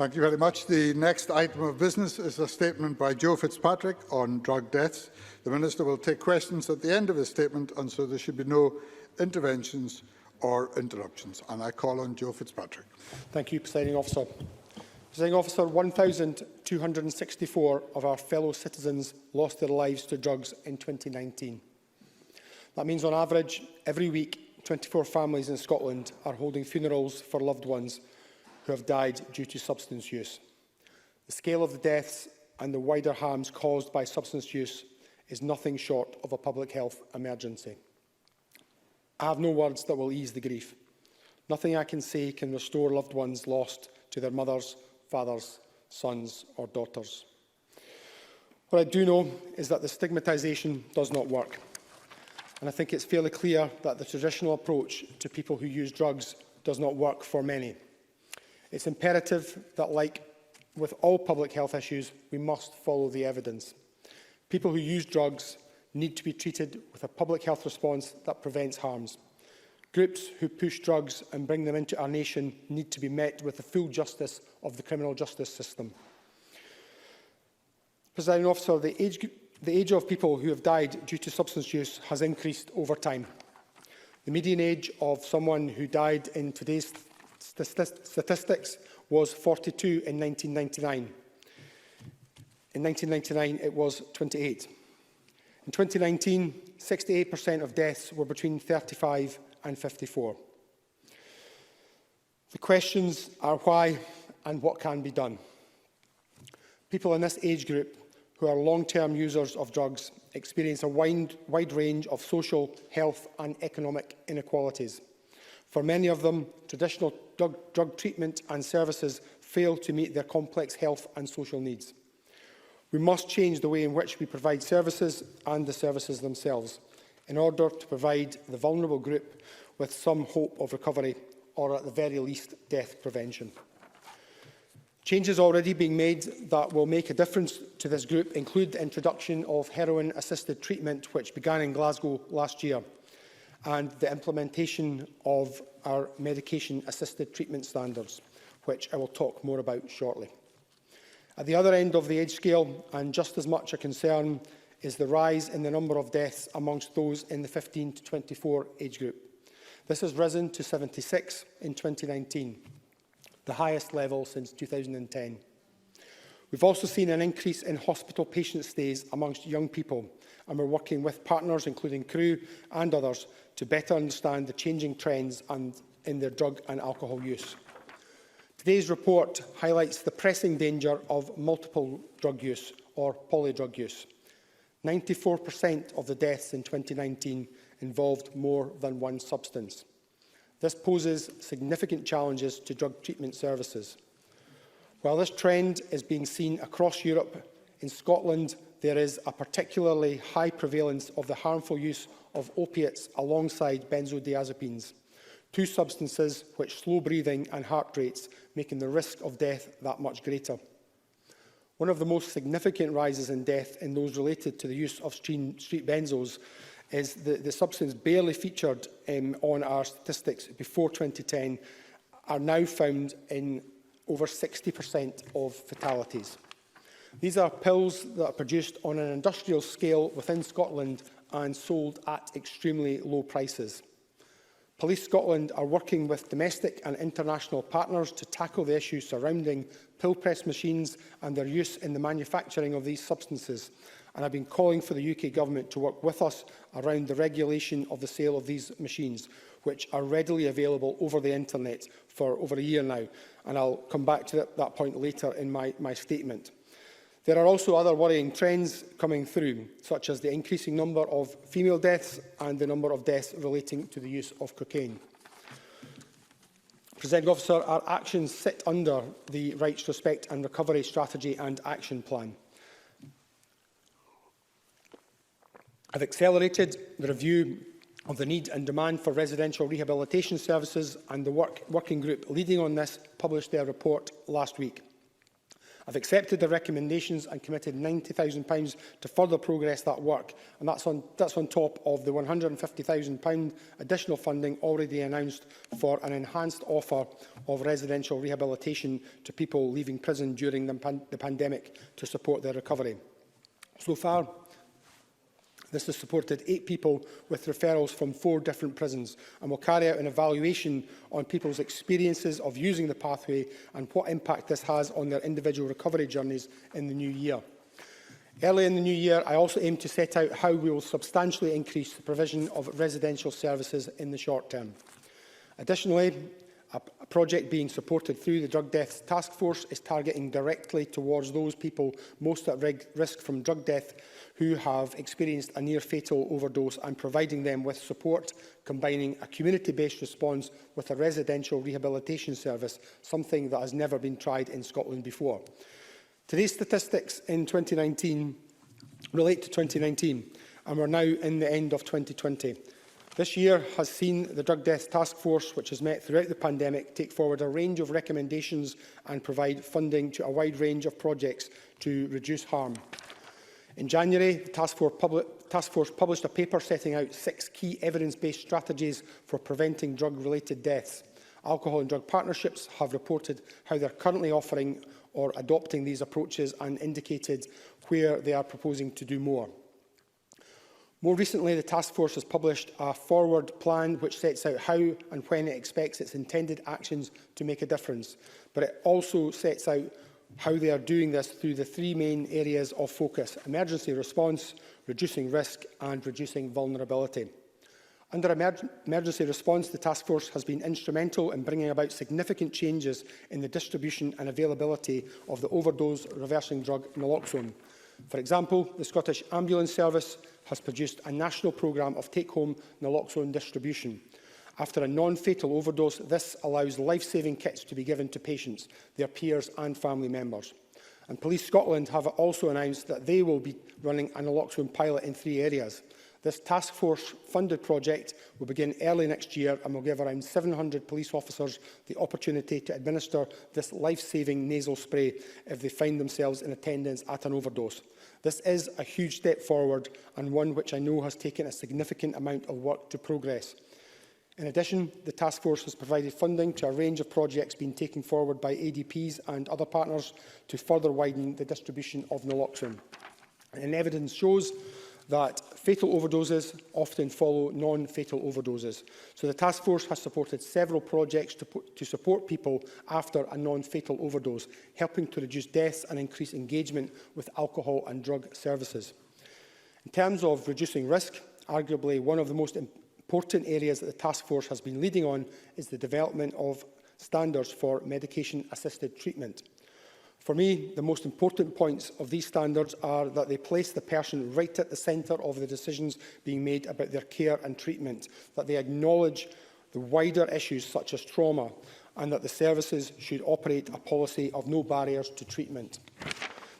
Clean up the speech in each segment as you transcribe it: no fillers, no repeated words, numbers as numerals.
Thank you very much. The next item of business is a statement by Joe FitzPatrick on drug deaths. The Minister will take questions at the end of his statement, and so there should be no interventions or interruptions. And I call on Joe FitzPatrick. Thank you, Presiding Officer. Presiding Officer, 1,264 of our fellow citizens lost their lives to drugs in 2019. That means, on average, every week, 24 families in Scotland are holding funerals for loved ones who have died due to substance use. The scale of the deaths and the wider harms caused by substance use is nothing short of a public health emergency. I have no words that will ease the grief. Nothing I can say can restore loved ones lost to their mothers, fathers, sons or daughters. What I do know is that the stigmatisation does not work. And I think it's fairly clear that the traditional approach to people who use drugs does not work for many. It's imperative that, like with all public health issues, we must follow the evidence. People who use drugs need to be treated with a public health response that prevents harms. Groups who push drugs and bring them into our nation need to be met with the full justice of the criminal justice system. Presiding Officer, the age of people who have died due to substance use has increased over time. The median age of someone who died in today's statistics was 42 in 1999. In 1999, it was 28. In 2019, 68% of deaths were between 35 and 54. The questions are why and what can be done. People in this age group who are long-term users of drugs experience a wide range of social, health and economic inequalities. For many of them, traditional drug treatment and services fail to meet their complex health and social needs. We must change the way in which we provide services and the services themselves in order to provide the vulnerable group with some hope of recovery or, at the very least, death prevention. Changes already being made that will make a difference to this group include the introduction of heroin-assisted treatment, which began in Glasgow last year, and the implementation of our medication-assisted treatment standards, which I will talk more about shortly. At the other end of the age scale, and just as much a concern, is the rise in the number of deaths amongst those in the 15 to 24 age group. This has risen to 76 in 2019, the highest level since 2010. We've also seen an increase in hospital patient stays amongst young people, and we're working with partners, including Crew and others, to better understand the changing trends in their drug and alcohol use. Today's report highlights the pressing danger of multiple drug use, or polydrug use. 94% of the deaths in 2019 involved more than one substance. This poses significant challenges to drug treatment services. While this trend is being seen across Europe, in Scotland there is a particularly high prevalence of the harmful use of opiates alongside benzodiazepines, two substances which slow breathing and heart rates, making the risk of death that much greater. One of the most significant rises in death in those related to the use of street benzos is the substance barely featured on our statistics before 2010 are now found in over 60% of fatalities. These are pills that are produced on an industrial scale within Scotland and sold at extremely low prices. Police Scotland are working with domestic and international partners to tackle the issues surrounding pill press machines and their use in the manufacturing of these substances, and I've been calling for the UK Government to work with us around the regulation of the sale of these machines, which are readily available over the internet for over a year now, and I'll come back to that point later in my statement. There are also other worrying trends coming through, such as the increasing number of female deaths and the number of deaths relating to the use of cocaine. Presiding Officer, our actions sit under the Rights, Respect and Recovery Strategy and Action Plan. I've accelerated the review of the need and demand for residential rehabilitation services, and the working group leading on this published their report last week. I've accepted the recommendations and committed £90,000 to further progress that work, and that's on top of the £150,000 additional funding already announced for an enhanced offer of residential rehabilitation to people leaving prison during the pandemic to support their recovery. So far, this has supported 8 people with referrals from 4 different prisons, and will carry out an evaluation on people's experiences of using the pathway and what impact this has on their individual recovery journeys in the new year. Early in the new year, I also aim to set out how we will substantially increase the provision of residential services in the short term. Additionally, a project being supported through the Drug Deaths Task Force is targeting directly towards those people most at risk from drug death who have experienced a near-fatal overdose, and providing them with support, combining a community-based response with a residential rehabilitation service, something that has never been tried in Scotland before. Today's statistics in 2019 relate to 2019, and we're now in the end of 2020. This year has seen the Drug Deaths Task Force, which has met throughout the pandemic, take forward a range of recommendations and provide funding to a wide range of projects to reduce harm. In January, the Task Force published a paper setting out 6 key evidence-based strategies for preventing drug-related deaths. Alcohol and drug partnerships have reported how they are currently offering or adopting these approaches and indicated where they are proposing to do more. More recently, the Task Force has published a forward plan which sets out how and when it expects its intended actions to make a difference, but it also sets out how they are doing this through the 3 main areas of focus: emergency response, reducing risk and reducing vulnerability. Under emergency response, the Task Force has been instrumental in bringing about significant changes in the distribution and availability of the overdose reversing drug naloxone. For example, the Scottish Ambulance Service has produced a national programme of take-home naloxone distribution. After a non-fatal overdose, this allows life-saving kits to be given to patients, their peers and family members. And Police Scotland have also announced that they will be running a naloxone pilot in 3 areas. This Task Force-funded project will begin early next year and will give around 700 police officers the opportunity to administer this life-saving nasal spray if they find themselves in attendance at an overdose. This is a huge step forward, and one which I know has taken a significant amount of work to progress. In addition, the Task Force has provided funding to a range of projects being taken forward by ADPs and other partners to further widen the distribution of naloxone. And evidence shows that fatal overdoses often follow non-fatal overdoses. So the Task Force has supported several projects to support people after a non-fatal overdose, helping to reduce deaths and increase engagement with alcohol and drug services. In terms of reducing risk, arguably one of the most important areas that the Task Force has been leading on is the development of standards for medication-assisted treatment. For me, the most important points of these standards are that they place the person right at the centre of the decisions being made about their care and treatment, that they acknowledge the wider issues such as trauma, and that the services should operate a policy of no barriers to treatment.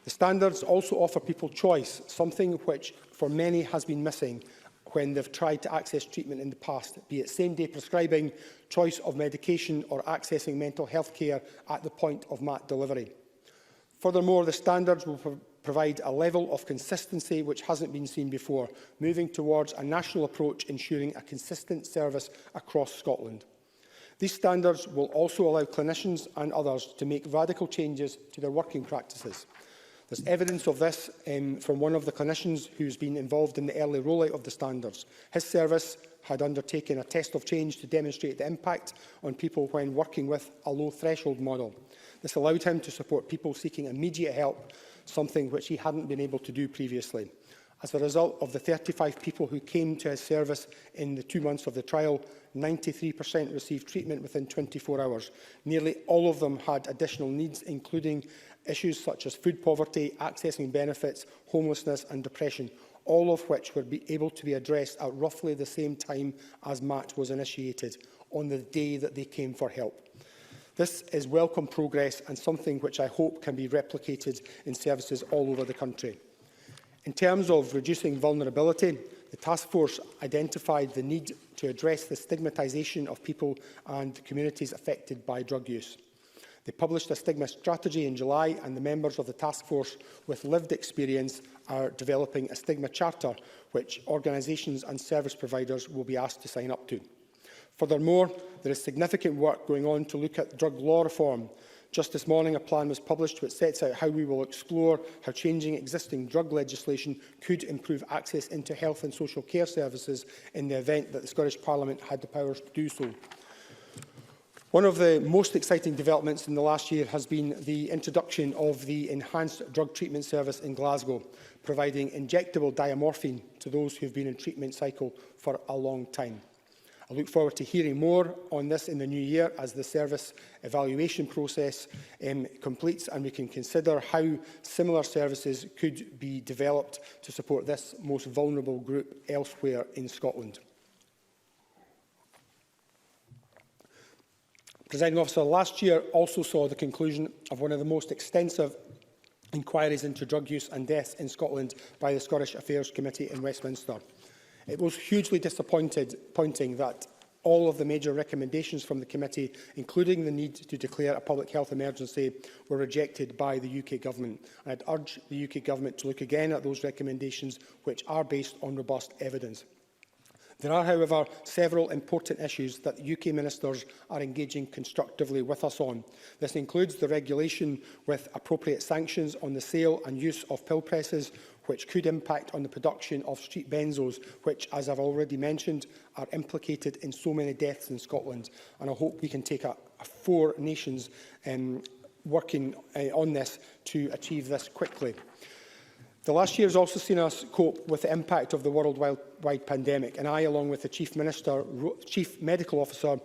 The standards also offer people choice, something which for many has been missing when they've tried to access treatment in the past, be it same-day prescribing, choice of medication or accessing mental health care at the point of MAT delivery. Furthermore, the standards will provide a level of consistency which hasn't been seen before, moving towards a national approach ensuring a consistent service across Scotland. These standards will also allow clinicians and others to make radical changes to their working practices. There's evidence of this from one of the clinicians who's been involved in the early rollout of the standards. His service had undertaken a test of change to demonstrate the impact on people when working with a low-threshold model. This allowed him to support people seeking immediate help, something which he hadn't been able to do previously. As a result of the 35 people who came to his service in the 2 months of the trial, 93% received treatment within 24 hours. Nearly all of them had additional needs, including issues such as food poverty, accessing benefits, homelessness and depression, all of which were able to be addressed at roughly the same time as MAT was initiated, on the day that they came for help. This is welcome progress and something which I hope can be replicated in services all over the country. In terms of reducing vulnerability, the Task Force identified the need to address the stigmatisation of people and communities affected by drug use. They published a stigma strategy in July, and the members of the task force with lived experience are developing a stigma charter, which organisations and service providers will be asked to sign up to. Furthermore, there is significant work going on to look at drug law reform. Just this morning, a plan was published which sets out how we will explore how changing existing drug legislation could improve access into health and social care services in the event that the Scottish Parliament had the powers to do so. One of the most exciting developments in the last year has been the introduction of the Enhanced Drug Treatment Service in Glasgow, providing injectable diamorphine to those who have been in treatment cycle for a long time. I look forward to hearing more on this in the new year as the service evaluation process completes, and we can consider how similar services could be developed to support this most vulnerable group elsewhere in Scotland. Presiding Officer, last year also saw the conclusion of one of the most extensive inquiries into drug use and deaths in Scotland by the Scottish Affairs Committee in Westminster. It was hugely disappointing that all of the major recommendations from the committee, including the need to declare a public health emergency, were rejected by the UK Government. And I'd urge the UK Government to look again at those recommendations, which are based on robust evidence. There are, however, several important issues that the UK ministers are engaging constructively with us on. This includes the regulation with appropriate sanctions on the sale and use of pill presses, which could impact on the production of street benzos, which, as I've already mentioned, are implicated in so many deaths in Scotland. And I hope we can take a 4 nations working on this to achieve this quickly. The last year has also seen us cope with the impact of the worldwide pandemic, and I, along with the Chief Medical Officer,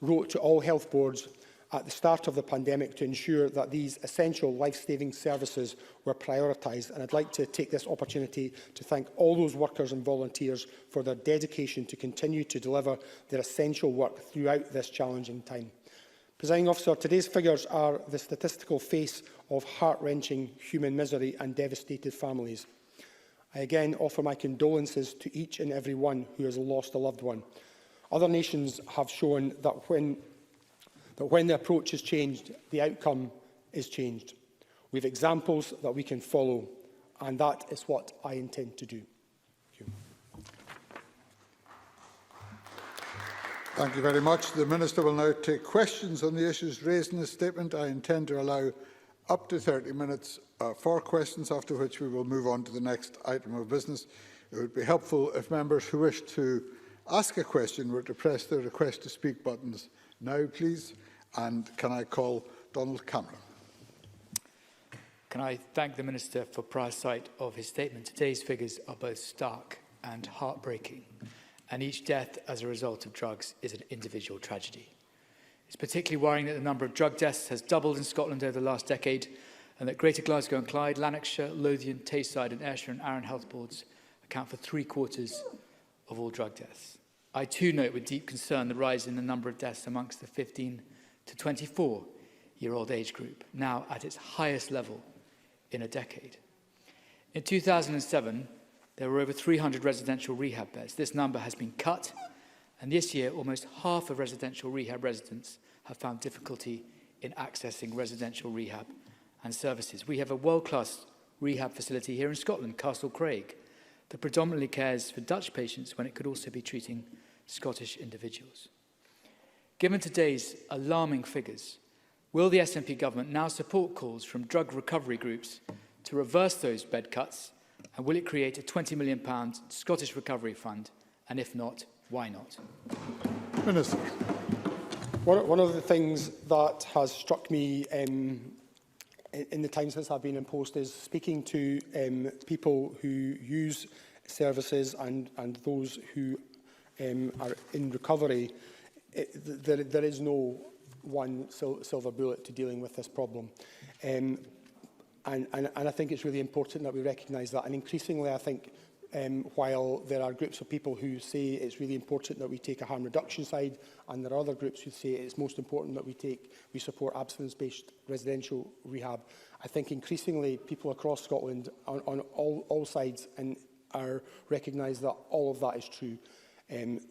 wrote to all health boards at the start of the pandemic to ensure that these essential life-saving services were prioritised. And I'd like to take this opportunity to thank all those workers and volunteers for their dedication to continue to deliver their essential work throughout this challenging time. Presiding Officer, today's figures are the statistical face of heart-wrenching human misery and devastated families. I again offer my condolences to each and every one who has lost a loved one. Other nations have shown that when the approach is changed, the outcome is changed. We have examples that we can follow, and that is what I intend to do. Thank you. Thank you very much. The Minister will now take questions on the issues raised in his statement. I intend to allow up to 30 minutes for questions, after which we will move on to the next item of business. It would be helpful if members who wish to ask a question were to press the request to speak buttons now, please. And can I call Donald Cameron? Can I thank the Minister for prior sight of his statement? Today's figures are both stark and heartbreaking, and each death as a result of drugs is an individual tragedy. It's particularly worrying that the number of drug deaths has doubled in Scotland over the last decade, and that Greater Glasgow and Clyde, Lanarkshire, Lothian, Tayside and Ayrshire and Arran health boards account for 3/4 of all drug deaths. I too note with deep concern the rise in the number of deaths amongst the 15 to 24-year-old age group, now at its highest level in a decade. In 2007, there were over 300 residential rehab beds. This number has been cut, and this year almost half of residential rehab residents have found difficulty in accessing residential rehab and services. We have a world-class rehab facility here in Scotland, Castle Craig, that predominantly cares for Dutch patients when it could also be treating Scottish individuals. Given today's alarming figures, will the SNP government now support calls from drug recovery groups to reverse those bed cuts, and will it create a £20 million Scottish Recovery Fund, and if not, why not? Minister. One of the things that has struck me in the time since I've been in post is speaking to people who use services and those who are in recovery. There is no one silver bullet to dealing with this problem. And I think it's really important that we recognise that. And increasingly, I think, while there are groups of people who say it's really important that we take a harm reduction side, and there are other groups who say it's most important that we support abstinence-based residential rehab, I think increasingly people across Scotland on all sides are recognise that all of that is true.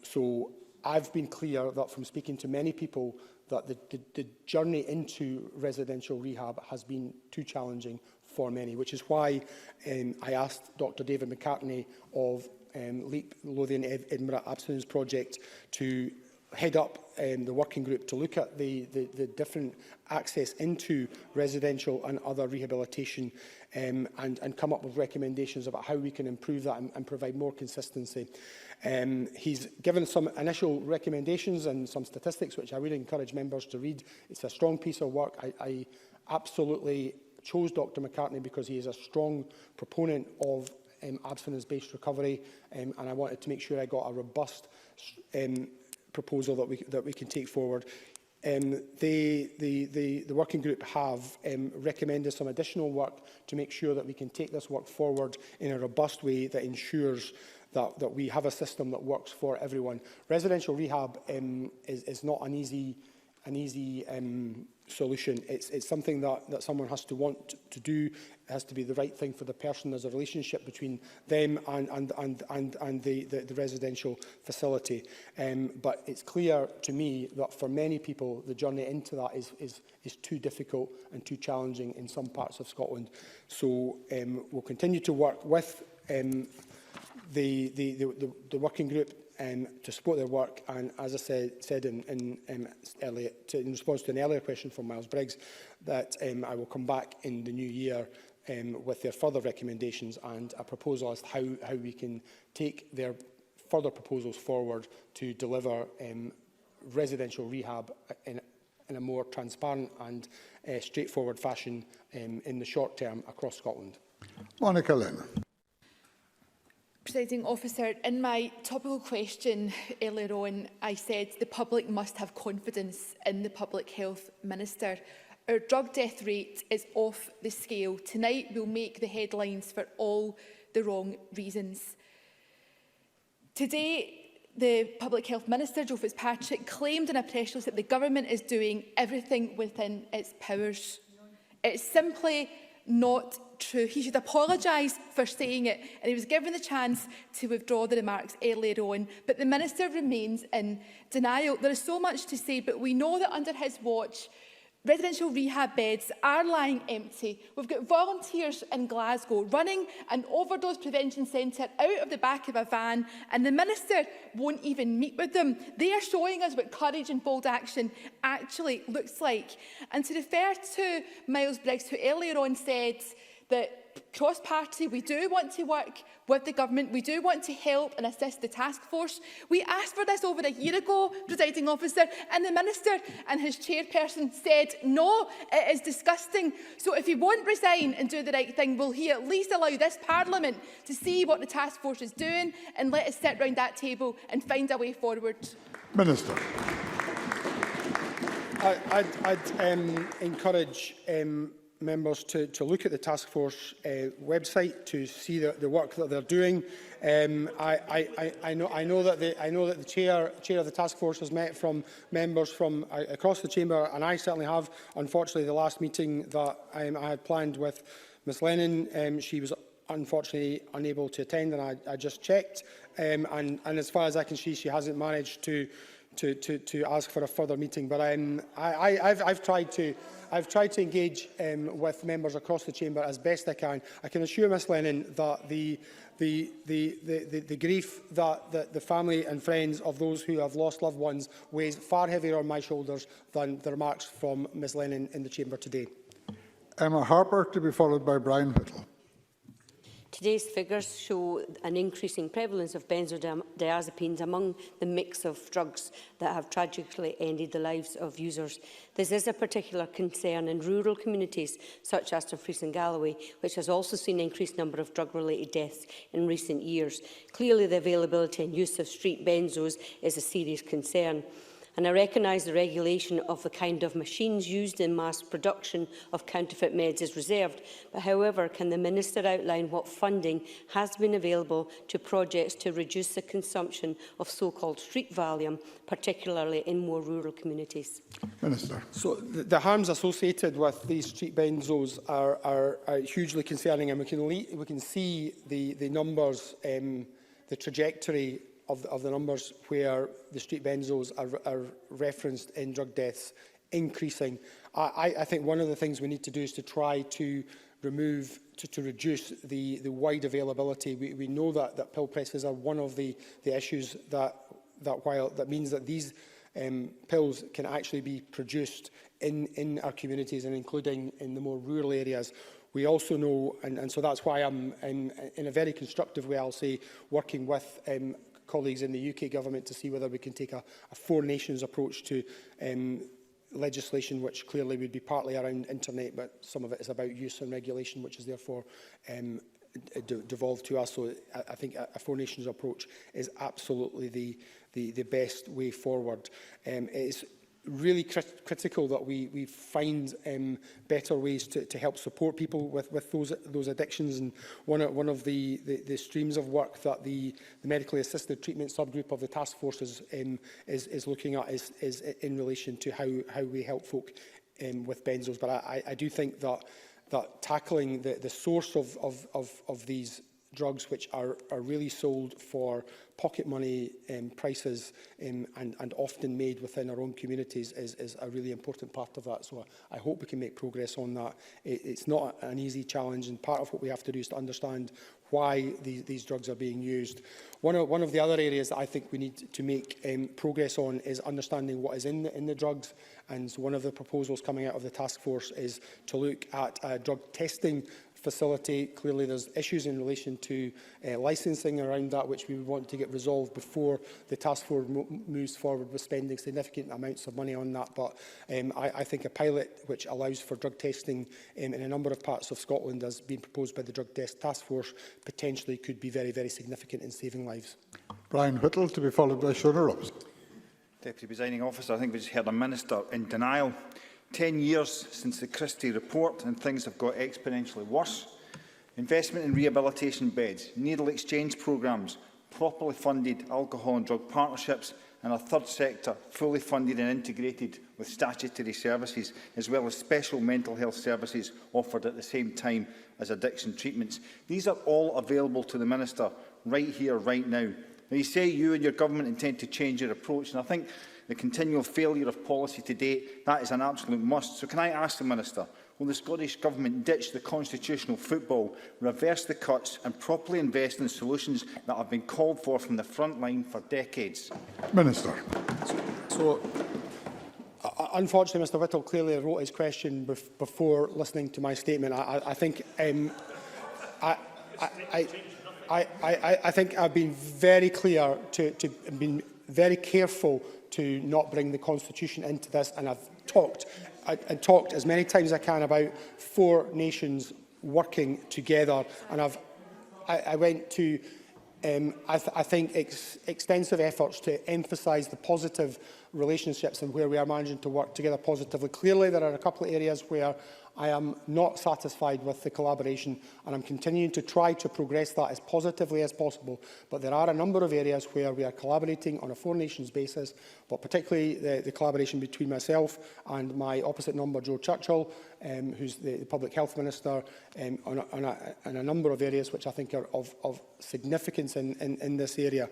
So I've been clear that from speaking to many people that the journey into residential rehab has been too challenging for many, which is why I asked Dr David McCartney of LEAP Lothian Edinburgh Abstinence Project to head up the working group to look at the different access into residential and other rehabilitation and come up with recommendations about how we can improve that and provide more consistency. He's given some initial recommendations and some statistics which I really encourage members to read. It's a strong piece of work. I absolutely chose Dr McCartney because he is a strong proponent of abstinence-based recovery, and I wanted to make sure I got a robust proposal that we can take forward. The working group have recommended some additional work to make sure that we can take this work forward in a robust way that ensures that we have a system that works for everyone. Residential rehab is not an easy solution. It's something that someone has to want to do. It has to be the right thing for the person. There's a relationship between them and the residential facility. But it's clear to me that for many people, the journey into that is too difficult and too challenging in some parts of Scotland. So we'll continue to work with the working group to support their work, and as I said in response to an earlier question from Miles Briggs, that I will come back in the new year with their further recommendations and a proposal as to how we can take their further proposals forward to deliver residential rehab in a more transparent and straightforward fashion in the short term across Scotland. Monica Lynn. Presiding Officer, in my topical question earlier on, I said the public must have confidence in the Public Health Minister. Our drug death rate is off the scale. Tonight we'll make the headlines for all the wrong reasons. Today, the Public Health Minister, Joe FitzPatrick, claimed in a press release that the government is doing everything within its powers. It's simply not true. He should apologise for saying it, and he was given the chance to withdraw the remarks earlier on. But the Minister remains in denial. There is so much to say, but we know that under his watch, residential rehab beds are lying empty. We've got volunteers in Glasgow running an overdose prevention centre out of the back of a van, and the Minister won't even meet with them. They are showing us what courage and bold action actually looks like. And to refer to Miles Briggs, who earlier on said that cross-party, we do want to work with the government, we do want to help and assist the task force. We asked for this over a year ago, Presiding Officer, and the Minister and his chairperson said, no, it is disgusting. So if he won't resign and do the right thing, will he at least allow this Parliament to see what the task force is doing and let us sit round that table and find a way forward? Minister. I'd encourage members to look at the task force website to see the work that they're doing. I know that the chair of the task force has met from members from across the chamber, and I certainly have. Unfortunately, the last meeting that I had planned with Ms Lennon, she was unfortunately unable to attend, and I just checked, and as far as I can see, she hasn't managed to ask for a further meeting. But I've tried to engage with members across the chamber as best I can. I can assure Ms Lennon that the grief that the family and friends of those who have lost loved ones weighs far heavier on my shoulders than the remarks from Ms Lennon in the chamber today. Emma Harper, to be followed by Brian Whittle. Today's figures show an increasing prevalence of benzodiazepines among the mix of drugs that have tragically ended the lives of users. This is a particular concern in rural communities such as Dumfries and Galloway, which has also seen an increased number of drug-related deaths in recent years. Clearly, the availability and use of street benzos is a serious concern. And I recognise the regulation of the kind of machines used in mass production of counterfeit meds is reserved. But however, can the Minister outline what funding has been available to projects to reduce the consumption of so-called street Valium, particularly in more rural communities? Minister. So the harms associated with these street benzos are hugely concerning, and we can see the numbers, the trajectory of the numbers where the street benzos are referenced in drug deaths increasing. I think one of the things we need to do is to try to reduce the wide availability. We know that pill presses are one of the issues that means that these pills can actually be produced in our communities and including in the more rural areas. We also know, and so that's why I'm in a very constructive way, I'll say, working with colleagues in the UK government to see whether we can take a four nations approach to legislation, which clearly would be partly around internet, but some of it is about use and regulation, which is therefore devolved to us. So I think a four nations approach is absolutely the best way forward. It's really critical that we find better ways to help support people with those addictions. And one of the streams of work that the medically assisted treatment subgroup of the task force is looking at is in relation to how we help folk with benzos. But I do think that tackling the source of these drugs, which are really sold for pocket money prices and often made within our own communities, is a really important part of that. So I hope we can make progress on that. It's not an easy challenge, and part of what we have to do is to understand why these drugs are being used. One of the other areas that I think we need to make progress on is understanding what is in the drugs. And so one of the proposals coming out of the task force is to look at a drug testing facility. Clearly there's issues in relation to licensing around that, which we want to get resolved before the task force moves forward with spending significant amounts of money on that. But I think a pilot which allows for drug testing in a number of parts of Scotland, as being proposed by the Drug Test Task Force, potentially could be very, very significant in saving lives. Brian Whittle, to be followed by Shona Robson. Deputy Presiding Officer, I think we just heard a Minister in denial. 10 years since the Christie report and things have got exponentially worse. Investment in rehabilitation beds, needle exchange programmes, properly funded alcohol and drug partnerships, and a third sector fully funded and integrated with statutory services, as well as special mental health services offered at the same time as addiction treatments. These are all available to the Minister right here, right now. Now, you say you and your government intend to change your approach, and I think the continual failure of policy to date, that is an absolute must. So can I ask the Minister, will the Scottish Government ditch the constitutional football, reverse the cuts and properly invest in solutions that have been called for from the front line for decades? Minister. So, unfortunately, Mr Whittle clearly wrote his question before listening to my statement. I think I think I've been very clear to been very careful to not bring the Constitution into this, and I've talked as many times as I can about four nations working together, and I went to I think extensive efforts to emphasise the positive relationships and where we are managing to work together positively. Clearly, there are a couple of areas where I am not satisfied with the collaboration, and I'm continuing to try to progress that as positively as possible. But there are a number of areas where we are collaborating on a four nations basis, but particularly the collaboration between myself and my opposite number, Joe Churchill, who's the Public Health Minister, on a number of areas which I think are of significance in this area.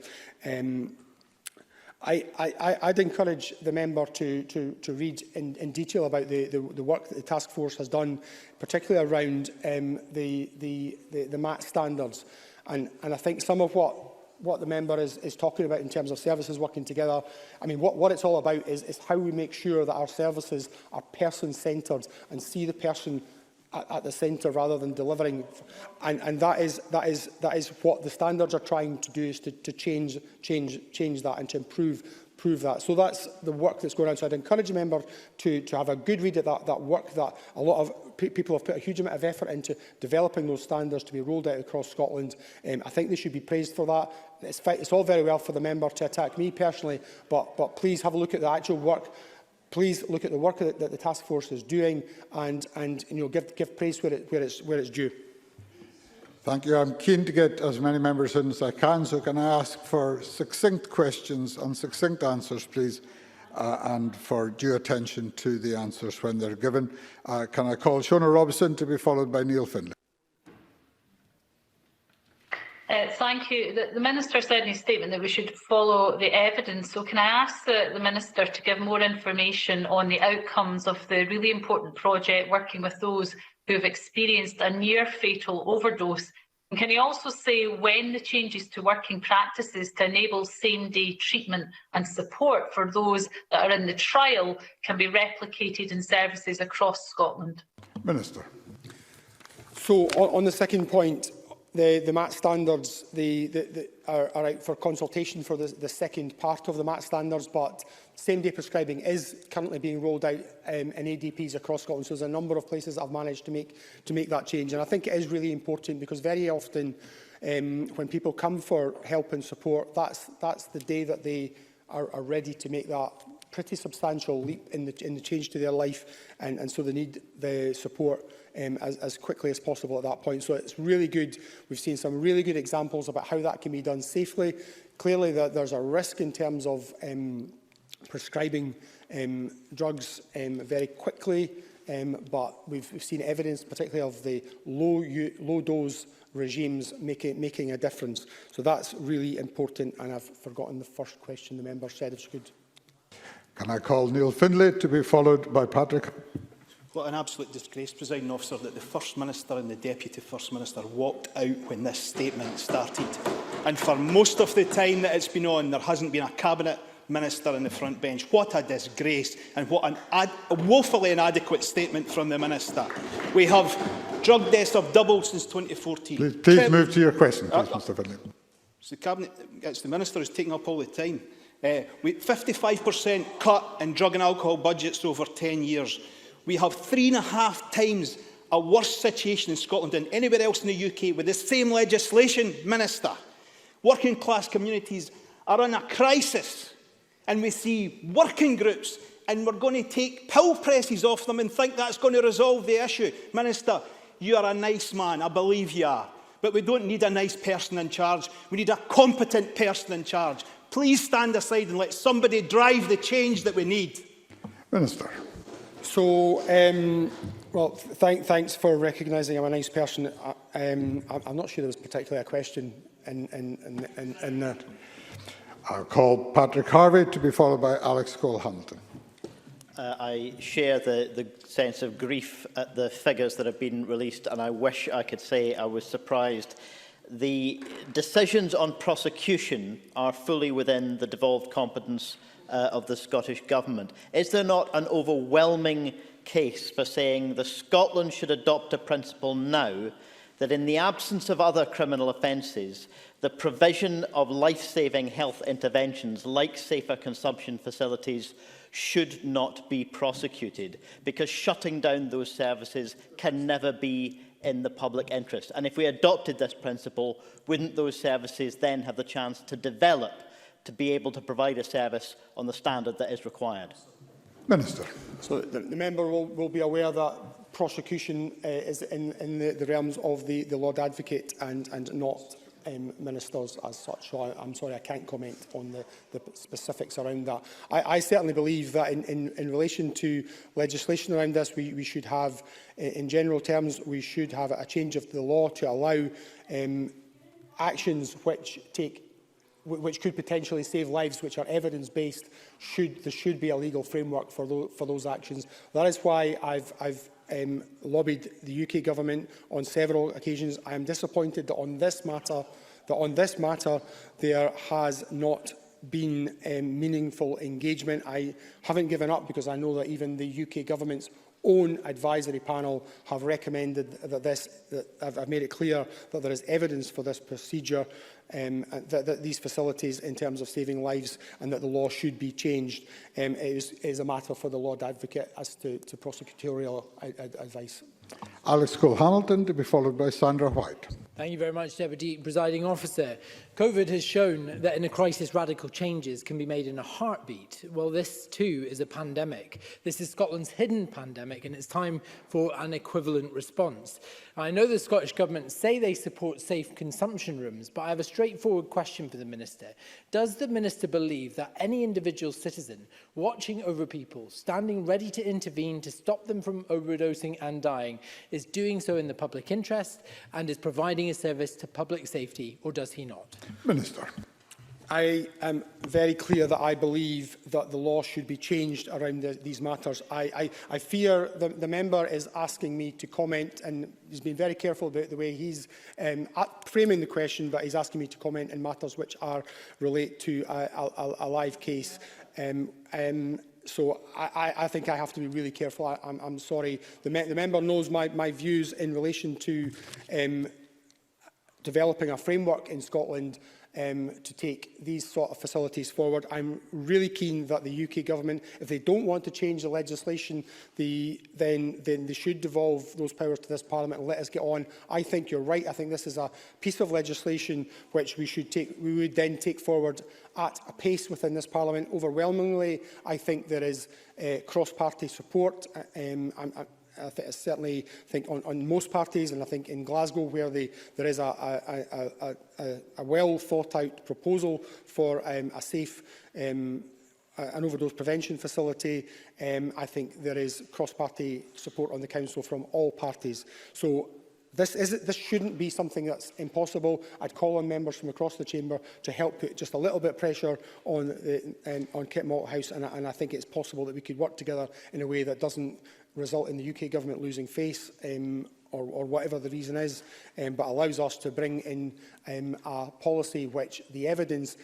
I'd encourage the member to read in detail about the work that the task force has done, particularly around the MAT standards. And I think some of what the member is talking about in terms of services working together, I mean, what it's all about is how we make sure that our services are person-centred and see the person at the centre rather than delivering, and that is what the standards are trying to do, is to change that and to improve that. So that's the work that's going on. So I'd encourage the member to have a good read at that work that a lot of people have put a huge amount of effort into developing those standards to be rolled out across Scotland. I think they should be praised for that. It's all very well for the member to attack me personally, but please have a look at the actual work. Please look at the work that the task force is doing, and give praise where it's due. Thank you. I'm keen to get as many members in as I can, so can I ask for succinct questions and succinct answers, please, and for due attention to the answers when they're given. Can I call Shona Robson to be followed by Neil Findlay? Thank you. The Minister said in his statement that we should follow the evidence. So can I ask the Minister to give more information on the outcomes of the really important project working with those who have experienced a near-fatal overdose? And can he also say when the changes to working practices to enable same-day treatment and support for those that are in the trial can be replicated in services across Scotland? Minister. So on the second point, the MAT standards are out for consultation for the second part of the MAT standards, but same-day prescribing is currently being rolled out in ADPs across Scotland. So there's a number of places that have managed to make that change. And I think it is really important because very often when people come for help and support, that's the day that they are ready to make that pretty substantial leap in the change to their life, and so they need the support as quickly as possible at that point. So it's really good. We've seen some really good examples about how that can be done safely. Clearly, there's a risk in terms of prescribing drugs very quickly, but we've seen evidence, particularly of the low dose regimes making a difference. So that's really important. And I've forgotten the first question the member said, if she could. Can I call Neil Findlay to be followed by Patrick? What an absolute disgrace, Presiding Officer, that the First Minister and the Deputy First Minister walked out when this statement started. And for most of the time that it's been on, there hasn't been a Cabinet Minister in the front bench. What a disgrace, and what a woefully inadequate statement from the Minister. We have drug deaths have doubled since 2014. Please move to your question, please, Mr Findlay. It's the Minister who's taking up all the time. 55% cut in drug and alcohol budgets over 10 years. We have 3.5 times a worse situation in Scotland than anywhere else in the UK with the same legislation, Minister. Working class communities are in a crisis, and we see working groups, and we're going to take pill presses off them and think that's going to resolve the issue. Minister, you are a nice man, I believe you are, but we don't need a nice person in charge. We need a competent person in charge. Please stand aside and let somebody drive the change that we need. Minister. So, well, thanks for recognising I'm a nice person. I'm not sure there was particularly a question in there. I'll call Patrick Harvey to be followed by Alex Cole-Hamilton. I share the sense of grief at the figures that have been released, and I wish I could say I was surprised. The decisions on prosecution are fully within the devolved competence of the Scottish Government. Is there not an overwhelming case for saying that Scotland should adopt a principle now that in the absence of other criminal offences, the provision of life-saving health interventions like safer consumption facilities should not be prosecuted, because shutting down those services can never be in the public interest? And if we adopted this principle, wouldn't those services then have the chance to develop to be able to provide a service on the standard that is required? Minister. So the member will be aware that prosecution is in the realms of the Lord Advocate and not ministers as such. So I'm sorry, I can't comment on the specifics around that. I certainly believe that in relation to legislation around this, we should have, in general terms, we should have a change of the law to allow actions which could potentially save lives, which are evidence-based. There should be a legal framework for those actions. That is why I've lobbied the UK Government on several occasions. I am disappointed that on this matter there has not been meaningful engagement. I haven't given up because I know that even the UK Government's own advisory panel have recommended that I've made it clear that there is evidence for this procedure, that these facilities in terms of saving lives, and that the law should be changed. It is a matter for the Lord Advocate as to prosecutorial advice. Alex Cole-Hamilton to be followed by Sandra White. Thank you very much, Deputy Presiding Officer. COVID has shown that in a crisis, radical changes can be made in a heartbeat. Well, this too is a pandemic. This is Scotland's hidden pandemic, and it's time for an equivalent response. I know the Scottish Government say they support safe consumption rooms, but I have a straightforward question for the Minister. Does the Minister believe that any individual citizen watching over people, standing ready to intervene to stop them from overdosing and dying, is doing so in the public interest and is providing providing a service to public safety, or does he not? Minister. I am very clear that I believe that the law should be changed around these matters. I fear the member is asking me to comment, and he's been very careful about the way he's framing the question, but he's asking me to comment in matters which relate to a live case. So I think I have to be really careful. I'm sorry. The member knows my views in relation to developing a framework in Scotland to take these sort of facilities forward. I'm really keen that the UK Government, if they don't want to change the legislation, then they should devolve those powers to this Parliament and let us get on. I think you're right. I think this is a piece of legislation which we would then take forward at a pace within this Parliament. Overwhelmingly, I think there is cross-party support. I certainly think on most parties, and I think in Glasgow, where there is a well thought out proposal for a safe an overdose prevention facility, I think there is cross-party support on the council from all parties. So this shouldn't be something that's impossible. I'd call on members from across the chamber to help put just a little bit of pressure on Kit Malthouse, and I think it's possible that we could work together in a way that doesn't result in the UK Government losing face, or whatever the reason is, but allows us to bring in a policy which the evidence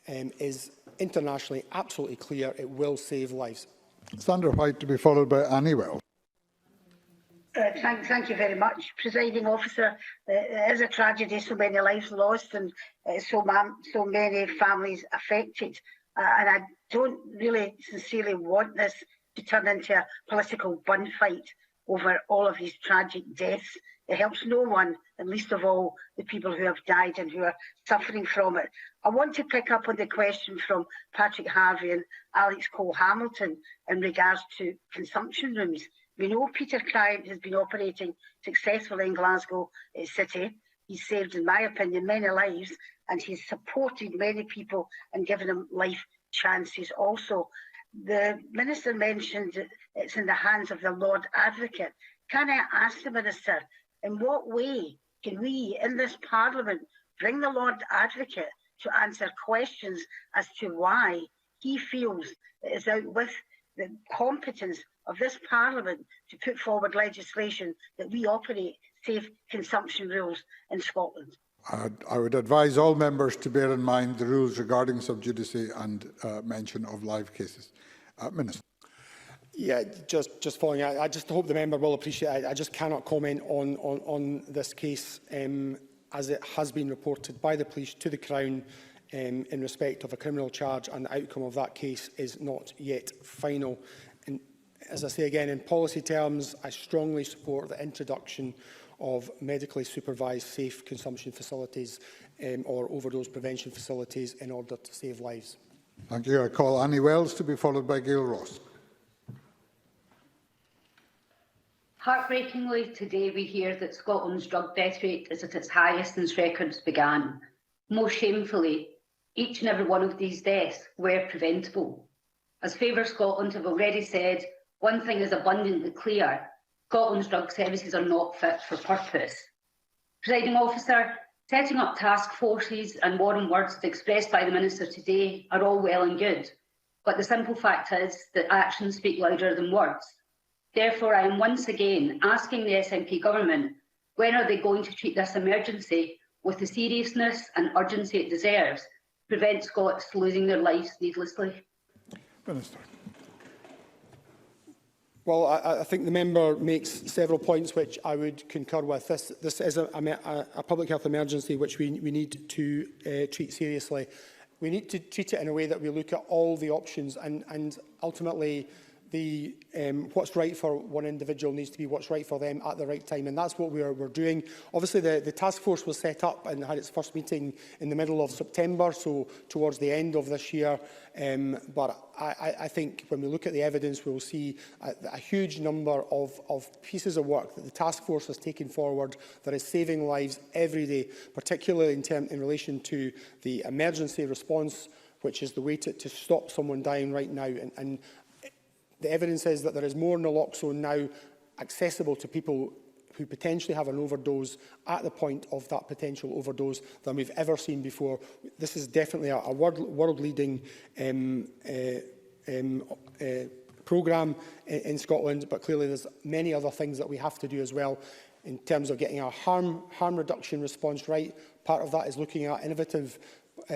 is internationally absolutely clear it will save lives. Sandra White, to be followed by Annie Wells. Thank you very much, Presiding Officer. It is a tragedy, so many lives lost and so many families affected. And I don't really sincerely want this to turn into a political bun fight over all of these tragic deaths. It helps no one, and least of all the people who have died and who are suffering from it. I want to pick up on the question from Patrick Harvey and Alex Cole-Hamilton in regards to consumption rooms. We know Peter Client has been operating successfully in Glasgow City. He's saved, in my opinion, many lives, and he's supported many people and given them life chances also. The Minister mentioned it's in the hands of the Lord Advocate. Can I ask the Minister, in what way can we in this Parliament bring the Lord Advocate to answer questions as to why he feels it is out with the competence of this Parliament to put forward legislation that we operate safe consumption rules in Scotland? I would advise all members to bear in mind the rules regarding sub judice and mention of live cases. Minister. Yeah, just following. I just hope the member will appreciate. I just cannot comment on this case as it has been reported by the police to the Crown in respect of a criminal charge, and the outcome of that case is not yet final. And as I say again, in policy terms, I strongly support the introduction of medically supervised safe consumption facilities or overdose prevention facilities in order to save lives. Thank you. I call Annie Wells to be followed by Gail Ross. Heartbreakingly, today we hear that Scotland's drug death rate is at its highest since records began. Most shamefully, each and every one of these deaths were preventable. As Favour Scotland have already said, one thing is abundantly clear: Scotland's drug services are not fit for purpose. Presiding Officer, setting up task forces and warring words expressed by the Minister today are all well and good, but the simple fact is that actions speak louder than words. Therefore, I am once again asking the SNP Government, when are they going to treat this emergency with the seriousness and urgency it deserves, to prevent Scots losing their lives needlessly? Minister. Well, I think the member makes several points which I would concur with. This is a public health emergency which we need to treat seriously. We need to treat it in a way that we look at all the options, and ultimately what's right for one individual needs to be what's right for them at the right time, and that's what we're doing. Obviously, the task force was set up and had its first meeting in the middle of September, so towards the end of this year. But I think when we look at the evidence, we will see a huge number of pieces of work that the task force has taken forward that is saving lives every day, particularly in relation to the emergency response, which is the way to stop someone dying right now. And the evidence is that there is more naloxone now accessible to people who potentially have an overdose at the point of that potential overdose than we've ever seen before. This is definitely a world-leading programme in Scotland, but clearly there's many other things that we have to do as well in terms of getting our harm reduction response right. Part of that is looking at innovative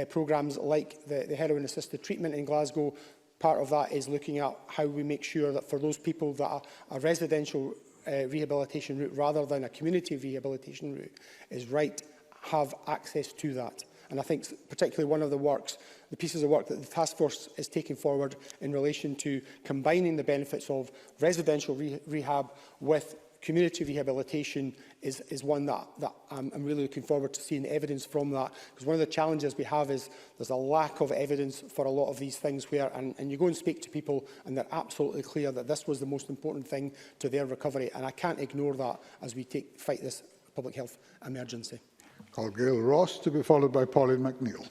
programmes like the heroin-assisted treatment in Glasgow. Part of that is looking at how we make sure that for those people that are a residential rehabilitation route rather than a community rehabilitation route is right, have access to that. And I think particularly one of the pieces of work that the task force is taking forward in relation to combining the benefits of residential rehab with community rehabilitation is one that I'm really looking forward to seeing evidence from that. Because one of the challenges we have is there's a lack of evidence for a lot of these things where, and you go and speak to people and they're absolutely clear that this was the most important thing to their recovery. And I can't ignore that as we fight this public health emergency. Call Gail Ross to be followed by Pauline McNeill.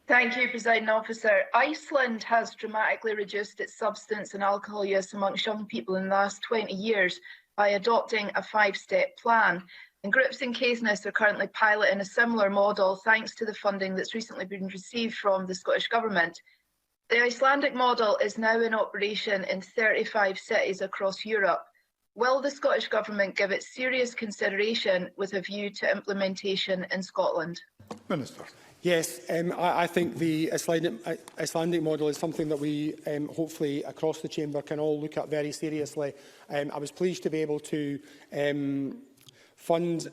Thank you, Presiding Officer. Iceland has dramatically reduced its substance and alcohol use amongst young people in the last 20 years by adopting a 5-step plan. And groups in Caithness are currently piloting a similar model thanks to the funding that's recently been received from the Scottish Government. The Icelandic model is now in operation in 35 cities across Europe. Will the Scottish Government give it serious consideration with a view to implementation in Scotland? Minister. Yes, I think the Icelandic model is something that we hopefully across the chamber can all look at very seriously. I was pleased to be able to fund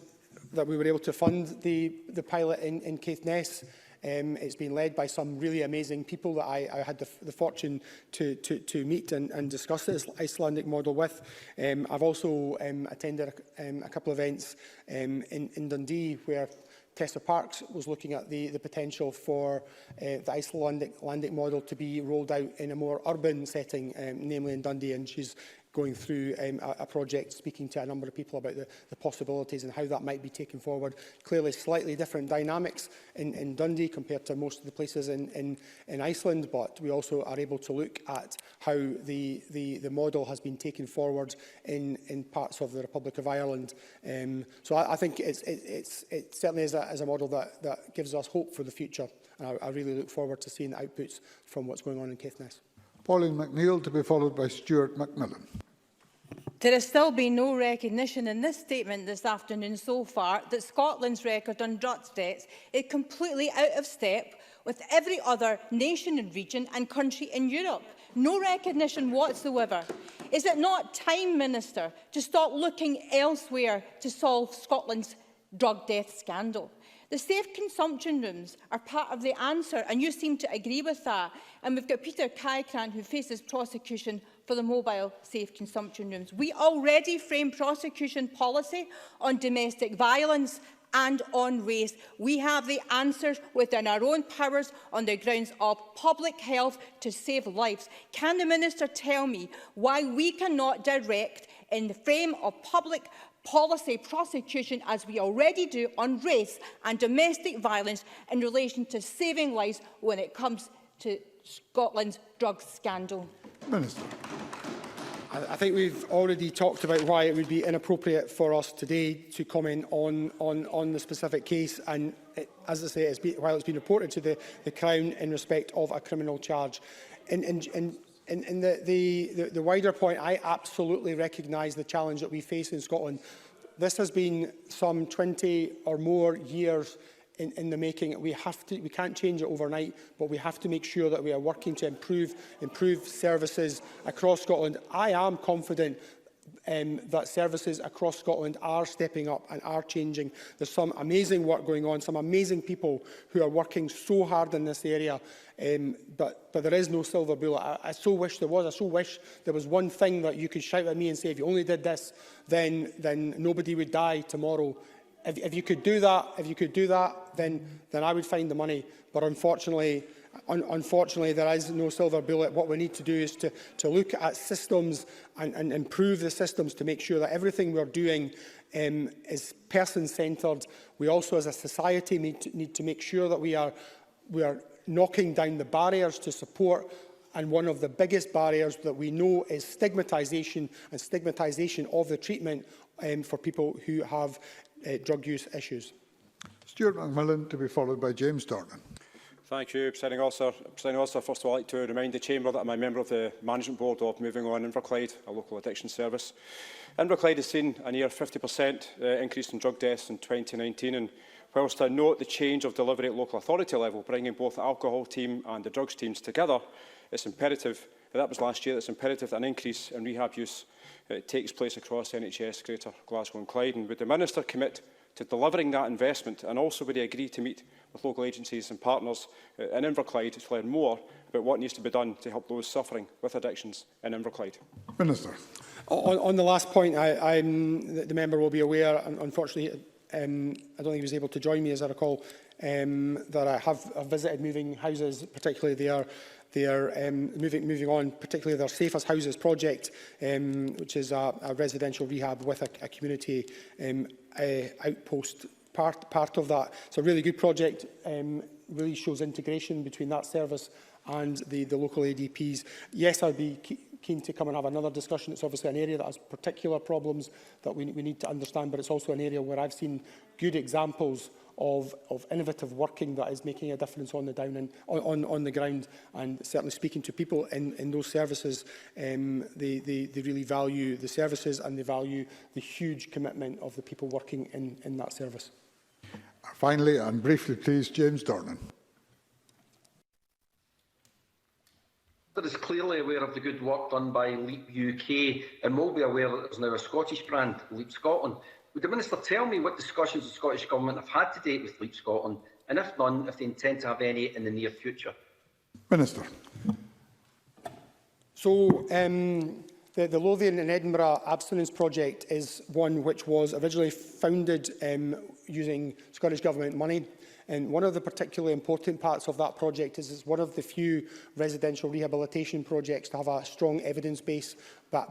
the pilot in Caithness. It's been led by some really amazing people that I had the fortune to meet and discuss this Icelandic model with. I've also attended a couple of events in Dundee where Tessa Parks was looking at the potential for the Icelandic model to be rolled out in a more urban setting, namely in Dundee, and she's going through a project speaking to a number of people about the possibilities and how that might be taken forward. Clearly slightly different dynamics in Dundee compared to most of the places in Iceland, but we also are able to look at how the model has been taken forward in parts of the Republic of Ireland. So I think it certainly is a model that gives us hope for the future. And I really look forward to seeing the outputs from what's going on in Caithness. Pauline McNeill to be followed by Stuart McMillan. There has still been no recognition in this statement this afternoon so far that Scotland's record on drug deaths is completely out of step with every other nation and region and country in Europe. No recognition whatsoever. Is it not time, Minister, to stop looking elsewhere to solve Scotland's drug death scandal? The safe consumption rooms are part of the answer, and you seem to agree with that. And we've got Peter Kaikran, who faces prosecution for the mobile safe consumption rooms. We already frame prosecution policy on domestic violence and on race. We have the answers within our own powers on the grounds of public health to save lives. Can the Minister tell me why we cannot direct in the frame of public policy prosecution, as we already do on race and domestic violence in relation to saving lives when it comes to Scotland's drug scandal? Minister. I think we've already talked about why it would be inappropriate for us today to comment on the specific case, and as I say, while it's been reported to the Crown in respect of a criminal charge. In the wider point, I absolutely recognise the challenge that we face in Scotland. This has been some 20 or more years in the making. We can't change it overnight, but we have to make sure that we are working to improve services across Scotland. I am confident that services across Scotland are stepping up and are changing. There's some amazing work going on, some amazing people who are working so hard in this area, but there is no silver bullet. I so wish there was. I so wish there was one thing that you could shout at me and say, if you only did this, then nobody would die tomorrow. If you could do that, then I would find the money. But unfortunately, there is no silver bullet. What we need to do is to look at systems and improve the systems to make sure that everything we're doing is person-centred. We also, as a society, need to make sure that we are knocking down the barriers to support And one of the biggest barriers that we know is stigmatisation and stigmatisation of the treatment for people who have drug use issues. Stuart McMillan, to be followed by James Dornan. Thank you, Presiding Officer. Presiding Officer, first of all, I'd like to remind the Chamber that I'm a member of the Management Board of Moving On Inverclyde, a local addiction service. Inverclyde has seen a near 50% increase in drug deaths in 2019, and whilst I note the change of delivery at local authority level, bringing both the alcohol team and the drugs teams together, it's imperative, that was last year, it's imperative that an increase in rehab use takes place across NHS Greater Glasgow and Clyde. And would the Minister commit to delivering that investment, and also would he agree to meet with local agencies and partners in Inverclyde to learn more about what needs to be done to help those suffering with addictions in Inverclyde? Minister. On the last point, the member will be aware, unfortunately, I don't think he was able to join me, as I recall, that I have visited moving houses, particularly moving on, particularly their Safe as Houses project, which is a residential rehab with a community outpost part of that. It's a really good project, really shows integration between that service and the local ADPs. Yes, I'd be keen to come and have another discussion. It's obviously an area that has particular problems that we need to understand, but it's also an area where I've seen good examples of innovative working that is making a difference on the ground, and certainly speaking to people in those services, they really value the services and they value the huge commitment of the people working in that service. Finally, and briefly please, James Dornan. Is clearly aware of the good work done by Leap UK and will be aware that there's now a Scottish brand, Leap Scotland. Would the Minister tell me what discussions the Scottish Government have had to date with Leap Scotland, and if none, if they intend to have any in the near future? Minister. So, the Lothian and Edinburgh Abstinence project is one which was originally founded using Scottish Government money. And one of the particularly important parts of that project is it's one of the few residential rehabilitation projects to have a strong evidence base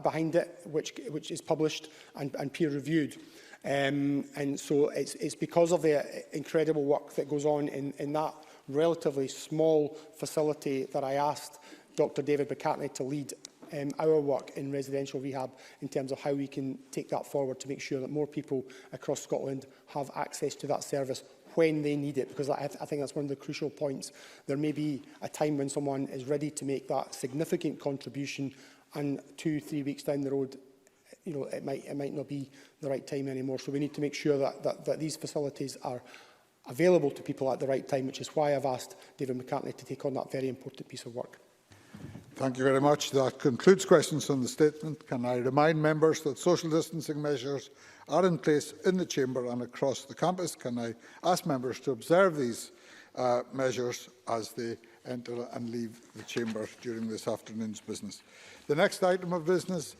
behind it, which is published and peer-reviewed. And so it's because of the incredible work that goes on in that relatively small facility that I asked Dr David McCartney to lead our work in residential rehab in terms of how we can take that forward to make sure that more people across Scotland have access to that service when they need it, because I think that's one of the crucial points. There may be a time when someone is ready to make that significant contribution, and 2-3 weeks down the road, it might not be the right time anymore. So we need to make sure that these facilities are available to people at the right time, which is why I've asked David McCartney to take on that very important piece of work. Thank you very much. That concludes questions on the statement. Can I remind members that social distancing measures are in place in the chamber and across the campus? Can I ask members to observe these measures as they enter and leave the chamber during this afternoon's business? The next item of business